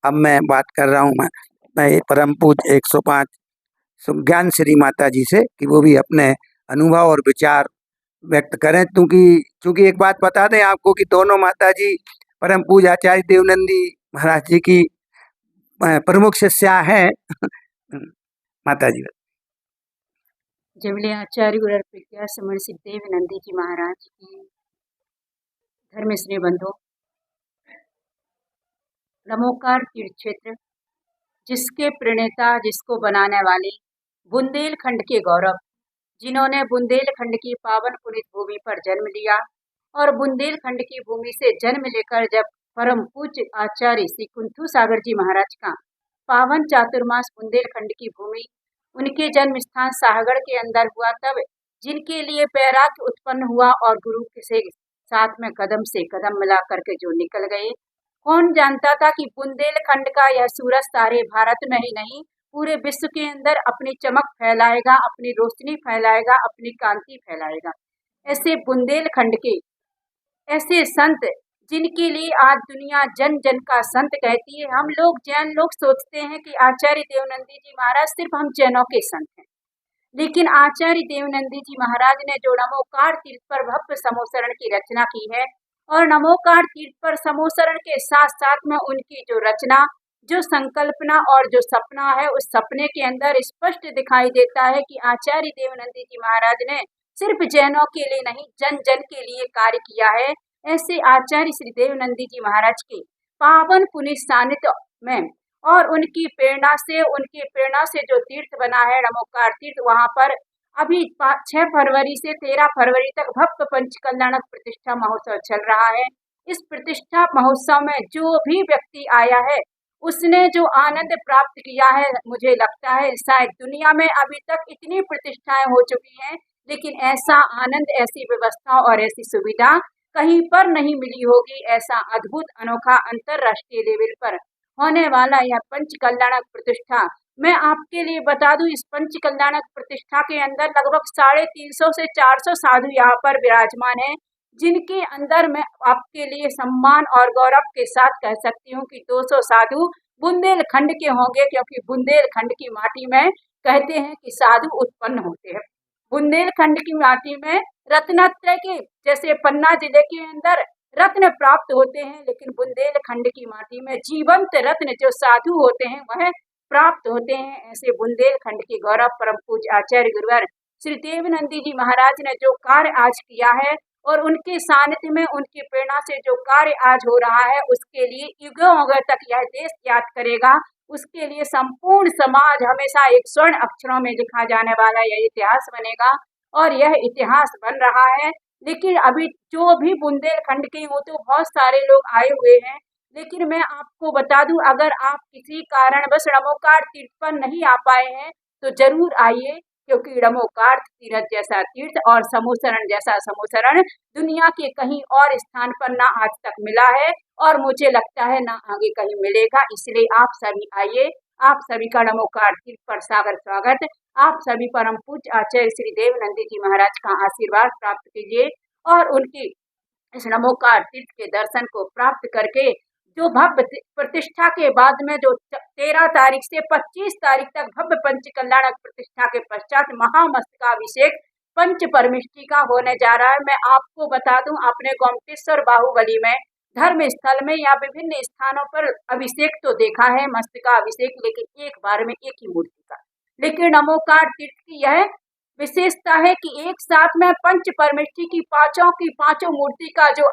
अब मैं बात कर रहा हूँ मैं परम पूज्य 105 सुज्ञान श्री माता जी से कि वो भी अपने अनुभव और विचार व्यक्त करें। क्योंकि चूंकि एक बात बता दें आपको कि दोनों माता जी परम पूज्य आचार्य देवनंदी महाराज जी की प्रमुख शिष्या हैं। माता जी। जबले आचार्य गुरु प्रज्ञा समण सिद्धेव नंदी जी महाराज की धर्म स्नेह बंधो, नमोकार तीर्थ क्षेत्र जिसके प्रणेता, जिसको बनाने वाले, बुंदेलखंड के गौरव, जिन्होंने बुंदेलखंड की पावन पुनित भूमि पर जन्म लिया और बुंदेलखंड की भूमि से जन्म लेकर जब परम पूज्य आचार्य श्री कुंथू सागर जी महाराज का पावन चातुर्मास बुंदेलखंड की भूमि उनके जन्म स्थान साहगढ़ के अंदर हुआ, तब जिनके लिए वैराग्य उत्पन्न हुआ और गुरु के साथ में कदम से कदम मिला करके जो निकल गए। कौन जानता था कि बुंदेलखंड का यह सूरज सारे भारत में ही नहीं पूरे विश्व के अंदर अपनी चमक फैलाएगा, अपनी रोशनी फैलाएगा, अपनी कांति फैलाएगा। ऐसे बुंदेलखंड के ऐसे संत जिनके लिए आज दुनिया जन जन का संत कहती है। हम लोग जैन लोग सोचते हैं कि आचार्य देवनंदी जी महाराज सिर्फ हम जैनों के संत हैं, लेकिन आचार्य देवनंदी जी महाराज ने जो नमोकार तीर्थ पर भव्य समोसरण की रचना की है और नमोकार तीर्थ पर समोसरण के साथ साथ में उनकी जो रचना, जो संकल्पना और जो सपना है, उस सपने के अंदर स्पष्ट दिखाई देता है कि आचार्य देवनंदी जी महाराज ने सिर्फ जैनों के लिए नहीं, जन जन के लिए कार्य किया है। ऐसे आचार्य श्री देवनंदी जी महाराज के पावन पुण्य सानिध्य में और उनकी प्रेरणा से जो तीर्थ बना है नमोकार तीर्थ, वहां पर अभी 6 फरवरी से 13 फरवरी तक भक्त पंच कल्याणक प्रतिष्ठा महोत्सव चल रहा है। इस प्रतिष्ठा महोत्सव में जो भी व्यक्ति आया है उसने जो आनंद प्राप्त किया है, मुझे लगता है शायद दुनिया में अभी तक इतनी प्रतिष्ठाएं हो चुकी हैं, लेकिन ऐसा आनंद, ऐसी व्यवस्था और ऐसी सुविधा कहीं पर नहीं मिली होगी। ऐसा अद्भुत अनोखा अंतरराष्ट्रीय लेवल पर होने वाला यह पंच कल्याणक प्रतिष्ठा, मैं आपके लिए बता दूं, इस पंच कल्याणक प्रतिष्ठा के अंदर लगभग 350 से 400 साधु यहाँ पर विराजमान हैं, जिनके अंदर मैं आपके लिए सम्मान और गौरव के साथ कह सकती हूँ कि 200 साधु बुंदेलखंड के होंगे, क्योंकि बुंदेलखंड की माटी में कहते हैं कि साधु उत्पन्न होते हैं। बुंदेलखंड की माटी में रत्नत्रय के जैसे पन्ना जिले के अंदर रत्न प्राप्त होते हैं, लेकिन बुंदेलखंड की माटी में जीवंत रत्न जो साधु होते हैं वह प्राप्त होते हैं। ऐसे बुंदेलखंड के गौरव परम पूज्य आचार्य गुरुवर श्री देवनंदी जी महाराज ने जो कार्य आज किया है और उनके सानिध्य में, उनकी प्रेरणा से जो कार्य आज हो रहा है, उसके लिए युगों युगों तक यह देश याद करेगा। उसके लिए संपूर्ण समाज हमेशा एक स्वर्ण अक्षरों में लिखा जाने वाला यह इतिहास बनेगा और यह इतिहास बन रहा है। लेकिन अभी जो भी बुंदेलखंड के वो तो बहुत सारे लोग आए हुए हैं, लेकिन मैं आपको बता दूं, अगर आप किसी कारणवश नमोकार तीर्थ पर नहीं आ पाए हैं तो जरूर आइए, क्योंकि नमोकार तीर्थ जैसा तीर्थ और समोसरण जैसा समोसरण दुनिया के कहीं और स्थान पर ना आज तक मिला है और मुझे लगता है ना आगे कहीं मिलेगा। इसलिए आप सभी आइए, आप सभी का नमोकार तीर्थ पर सागर स्वागत। आप सभी परम पूज्य आचार्य श्री देवनंदी जी महाराज का आशीर्वाद प्राप्त कीजिए और उनकी इस नमोकार तीर्थ के दर्शन को प्राप्त करके जो भव्य प्रतिष्ठा के बाद में जो 13 तारीख से 25 तारीख तक भव्य पंच कल्याणक प्रतिष्ठा के पश्चात महामस्तकाभिषेक पंच परमिष्ठी का होने जा रहा है। मैं आपको बता दूं, अपने गोमटेश्वर बाहुबली में धर्म स्थल में या विभिन्न स्थानों पर अभिषेक तो देखा है, मस्तकाभिषेक, लेकिन एक बार में एक ही मूर्ति का। लेकिन नमोकार तीर्थ की यह विशेषता है कि एक साथ में पंच परमिष्ठी की पांचों मूर्ति का जो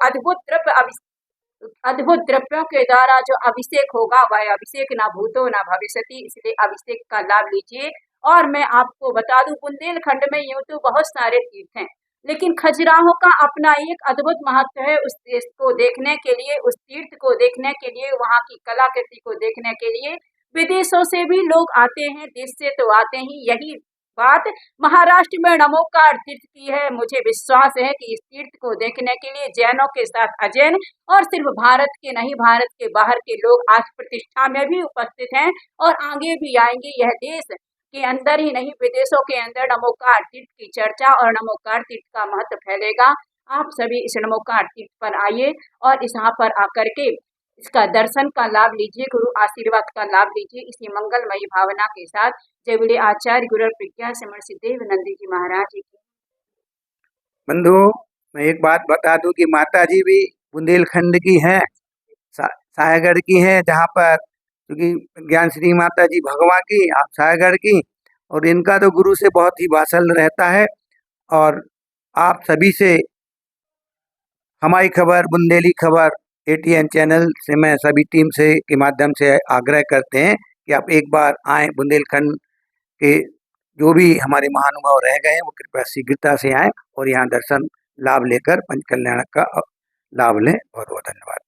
अद्भुत द्रव्यों के द्वारा जो अभिषेक होगा वह अभिषेक ना भूतो ना भविष्यति, इसलिए अभिषेक का लाभ लीजिए। और मैं आपको बता दूं, बुंदेलखंड में यूं तो बहुत सारे तीर्थ हैं, लेकिन खजुराहो का अपना एक अद्भुत महत्व है। उस देश को देखने के लिए, उस तीर्थ को देखने के लिए, वहाँ की कलाकृति को देखने के लिए विदेशों से भी लोग आते हैं, देश से तो आते ही। यही बात महाराष्ट्र में नमोकार तीर्थ की है। मुझे विश्वास है कि इस तीर्थ को देखने के लिए जैनों के साथ अजैन और सिर्फ भारत के नहीं, भारत के बाहर के लोग आज प्रतिष्ठा में भी उपस्थित हैं और आगे भी आएंगे। यह देश के अंदर ही नहीं, विदेशों के अंदर नमोकार तीर्थ की चर्चा और नमोकार तीर्थ का महत्व फैलेगा। आप सभी इस नमोकार तीर्थ पर आइए और इस यहाँ पर आकर के इसका दर्शन का लाभ लीजिए, गुरु आशीर्वाद का लाभ लीजिए। इसी मंगलमयी भावना के साथ जय बड़े आचार्य गुरु प्रज्ञा सिमर सिद्धेव नंदी जी महाराज की। बंधुओं, मैं एक बात बता दूं कि माता जी भी बुंदेलखंड की हैं, सायागढ़ की हैं, जहाँ पर क्योंकि ज्ञान श्री माता जी भगवा की, आप सायागढ़ की, और इनका तो गुरु से बहुत ही वात्सल्य रहता है। और आप सभी से हमारी खबर, बुंदेली खबर, एटीएन चैनल से मैं सभी टीम से के माध्यम से आग्रह करते हैं कि आप एक बार आएँ बुंदेलखंड के जो भी हमारे महानुभाव रह गए हैं वो कृपया शीघ्रता से आएँ और यहाँ दर्शन लाभ लेकर पंच कल्याण का लाभ लें। बहुत बहुत धन्यवाद।